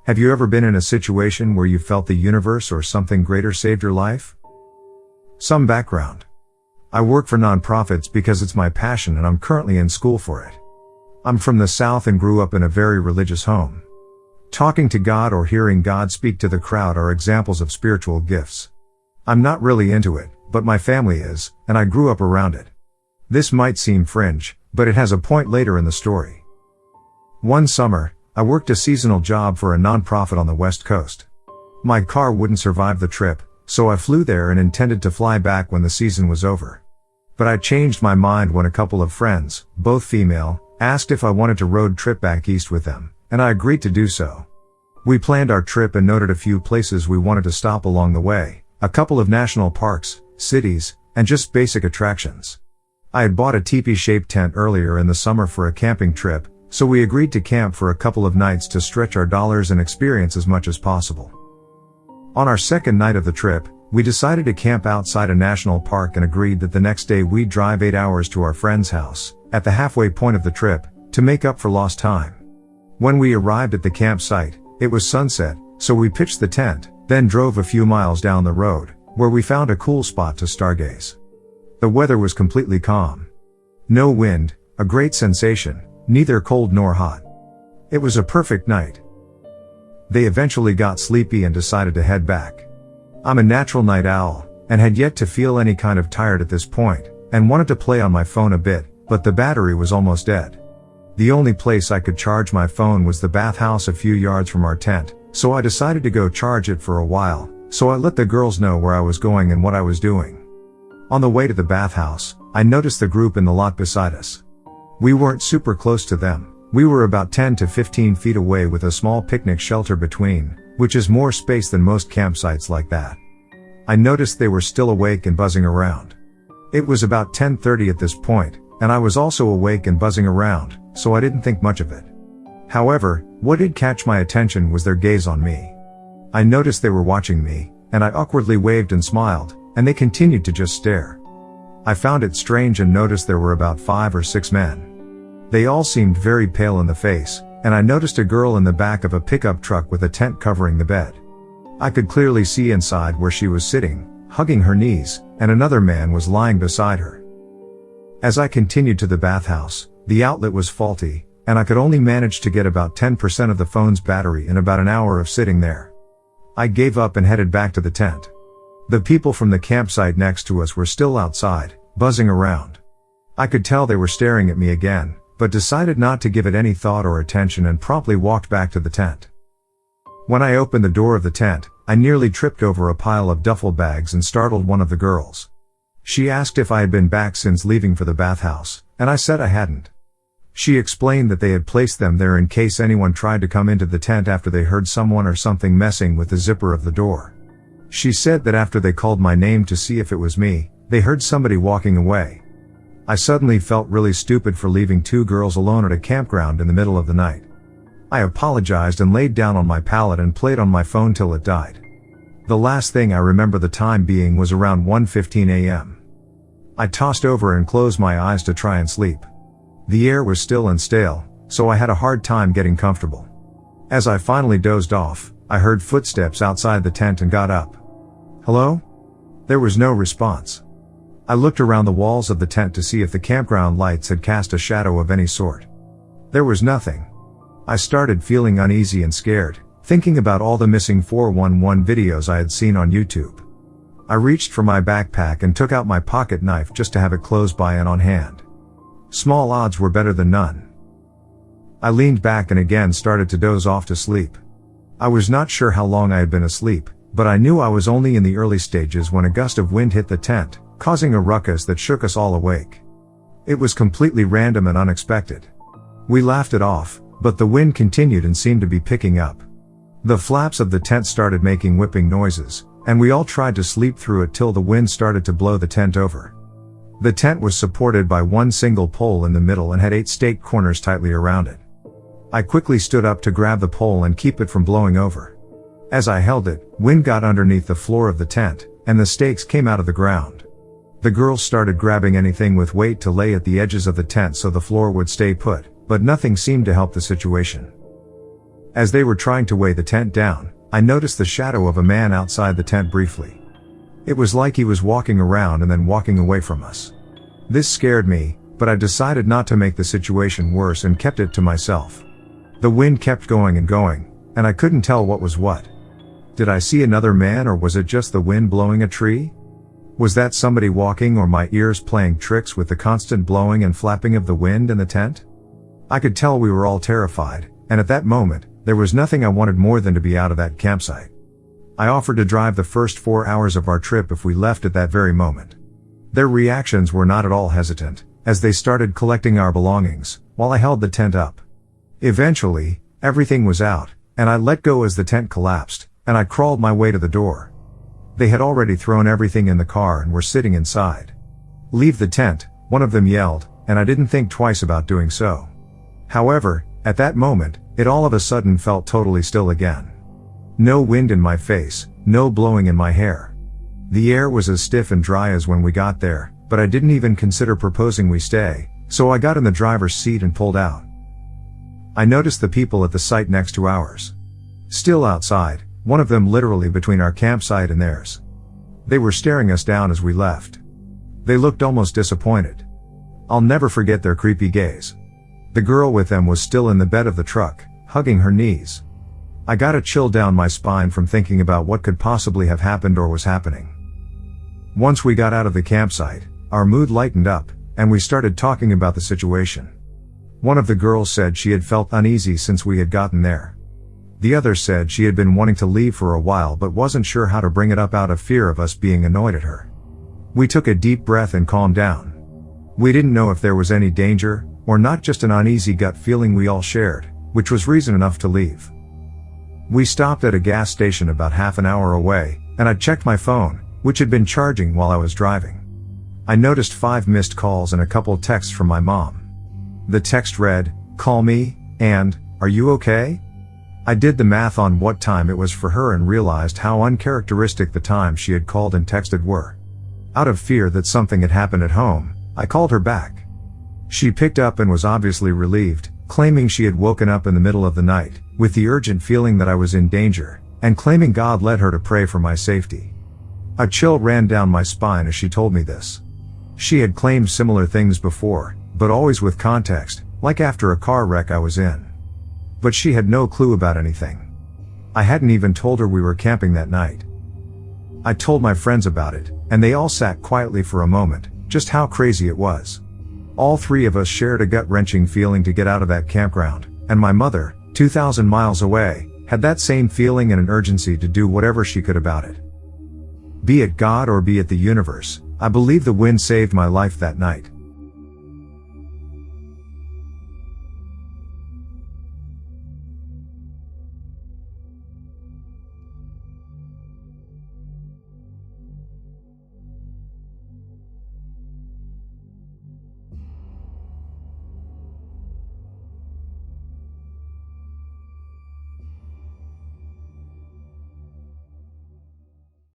Have you ever been in a situation where you felt the universe or something greater saved your life? Some background. I work for nonprofits because it's my passion and I'm currently in school for it. I'm from the South and grew up in a very religious home. Talking to God or hearing God speak to the crowd are examples of spiritual gifts. I'm not really into it, but my family is, and I grew up around it. This might seem fringe, but it has a point later in the story. One summer, I worked a seasonal job for a nonprofit on the West Coast. My car wouldn't survive the trip, so I flew there and intended to fly back when the season was over. But I changed my mind when a couple of friends, both female, asked if I wanted to road trip back east with them, and I agreed to do so. We planned our trip and noted a few places we wanted to stop along the way, a couple of national parks, cities, and just basic attractions. I had bought a teepee-shaped tent earlier in the summer for a camping trip, so we agreed to camp for a couple of nights to stretch our dollars and experience as much as possible. On our second night of the trip, we decided to camp outside a national park and agreed that the next day we'd drive 8 hours to our friend's house, at the halfway point of the trip, to make up for lost time. When we arrived at the campsite, it was sunset, so we pitched the tent, then drove a few miles down the road, where we found a cool spot to stargaze. The weather was completely calm. No wind, a great sensation, neither cold nor hot. It was a perfect night. They eventually got sleepy and decided to head back. I'm a natural night owl, and had yet to feel any kind of tired at this point, and wanted to play on my phone a bit, but the battery was almost dead. The only place I could charge my phone was the bathhouse a few yards from our tent, so I decided to go charge it for a while, so I let the girls know where I was going and what I was doing. On the way to the bathhouse, I noticed the group in the lot beside us. We weren't super close to them. We were about 10 to 15 feet away with a small picnic shelter between, which is more space than most campsites like that. I noticed they were still awake and buzzing around. It was about 10:30 at this point, and I was also awake and buzzing around, so I didn't think much of it. However, what did catch my attention was their gaze on me. I noticed they were watching me, and I awkwardly waved and smiled, and they continued to just stare. I found it strange and noticed there were about 5 or 6 men. They all seemed very pale in the face, and I noticed a girl in the back of a pickup truck with a tent covering the bed. I could clearly see inside where she was sitting, hugging her knees, and another man was lying beside her. As I continued to the bathhouse, the outlet was faulty, and I could only manage to get about 10% of the phone's battery in about an hour of sitting there. I gave up and headed back to the tent. The people from the campsite next to us were still outside, buzzing around. I could tell they were staring at me again, but decided not to give it any thought or attention and promptly walked back to the tent. When I opened the door of the tent, I nearly tripped over a pile of duffel bags and startled one of the girls. She asked if I had been back since leaving for the bathhouse, and I said I hadn't. She explained that they had placed them there in case anyone tried to come into the tent after they heard someone or something messing with the zipper of the door. She said that after they called my name to see if it was me, they heard somebody walking away. I suddenly felt really stupid for leaving 2 girls alone at a campground in the middle of the night. I apologized and laid down on my pallet and played on my phone till it died. The last thing I remember the time being was around 1:15 a.m. I tossed over and closed my eyes to try and sleep. The air was still and stale, so I had a hard time getting comfortable. As I finally dozed off, I heard footsteps outside the tent and got up. "Hello?" There was no response. I looked around the walls of the tent to see if the campground lights had cast a shadow of any sort. There was nothing. I started feeling uneasy and scared, thinking about all the missing 411 videos I had seen on YouTube. I reached for my backpack and took out my pocket knife just to have it close by and on hand. Small odds were better than none. I leaned back and again started to doze off to sleep. I was not sure how long I had been asleep, but I knew I was only in the early stages when a gust of wind hit the tent, causing a ruckus that shook us all awake. It was completely random and unexpected. We laughed it off, but the wind continued and seemed to be picking up. The flaps of the tent started making whipping noises, and we all tried to sleep through it till the wind started to blow the tent over. The tent was supported by one single pole in the middle and had 8 staked corners tightly around it. I quickly stood up to grab the pole and keep it from blowing over. As I held it, wind got underneath the floor of the tent, and the stakes came out of the ground. The girls started grabbing anything with weight to lay at the edges of the tent so the floor would stay put, but nothing seemed to help the situation. As they were trying to weigh the tent down, I noticed the shadow of a man outside the tent briefly. It was like he was walking around and then walking away from us. This scared me, but I decided not to make the situation worse and kept it to myself. The wind kept going and going, and I couldn't tell what was what. Did I see another man, or was it just the wind blowing a tree? Was that somebody walking, or my ears playing tricks with the constant blowing and flapping of the wind in the tent? I could tell we were all terrified, and at that moment, there was nothing I wanted more than to be out of that campsite. I offered to drive the first 4 hours of our trip if we left at that very moment. Their reactions were not at all hesitant, as they started collecting our belongings, while I held the tent up. Eventually, everything was out, and I let go as the tent collapsed, and I crawled my way to the door. They had already thrown everything in the car and were sitting inside. "Leave the tent," one of them yelled, and I didn't think twice about doing so. However, at that moment, it all of a sudden felt totally still again. No wind in my face, no blowing in my hair. The air was as stiff and dry as when we got there, but I didn't even consider proposing we stay, so I got in the driver's seat and pulled out. I noticed the people at the site next to ours. Still outside, one of them literally between our campsite and theirs. They were staring us down as we left. They looked almost disappointed. I'll never forget their creepy gaze. The girl with them was still in the bed of the truck, hugging her knees. I got a chill down my spine from thinking about what could possibly have happened or was happening. Once we got out of the campsite, our mood lightened up, and we started talking about the situation. One of the girls said she had felt uneasy since we had gotten there. The other said she had been wanting to leave for a while but wasn't sure how to bring it up out of fear of us being annoyed at her. We took a deep breath and calmed down. We didn't know if there was any danger, or not just an uneasy gut feeling we all shared, which was reason enough to leave. We stopped at a gas station about half an hour away, and I checked my phone, which had been charging while I was driving. I noticed 5 missed calls and a couple texts from my mom. The text read, "Call me," and, "Are you okay?" I did the math on what time it was for her and realized how uncharacteristic the times she had called and texted were. Out of fear that something had happened at home, I called her back. She picked up and was obviously relieved, claiming she had woken up in the middle of the night, with the urgent feeling that I was in danger, and claiming God led her to pray for my safety. A chill ran down my spine as she told me this. She had claimed similar things before, but always with context, like after a car wreck I was in. But she had no clue about anything. I hadn't even told her we were camping that night. I told my friends about it, and they all sat quietly for a moment, just how crazy it was. All 3 of us shared a gut-wrenching feeling to get out of that campground, and my mother, 2,000 miles away, had that same feeling and an urgency to do whatever she could about it. Be it God or be it the universe, I believe the wind saved my life that night.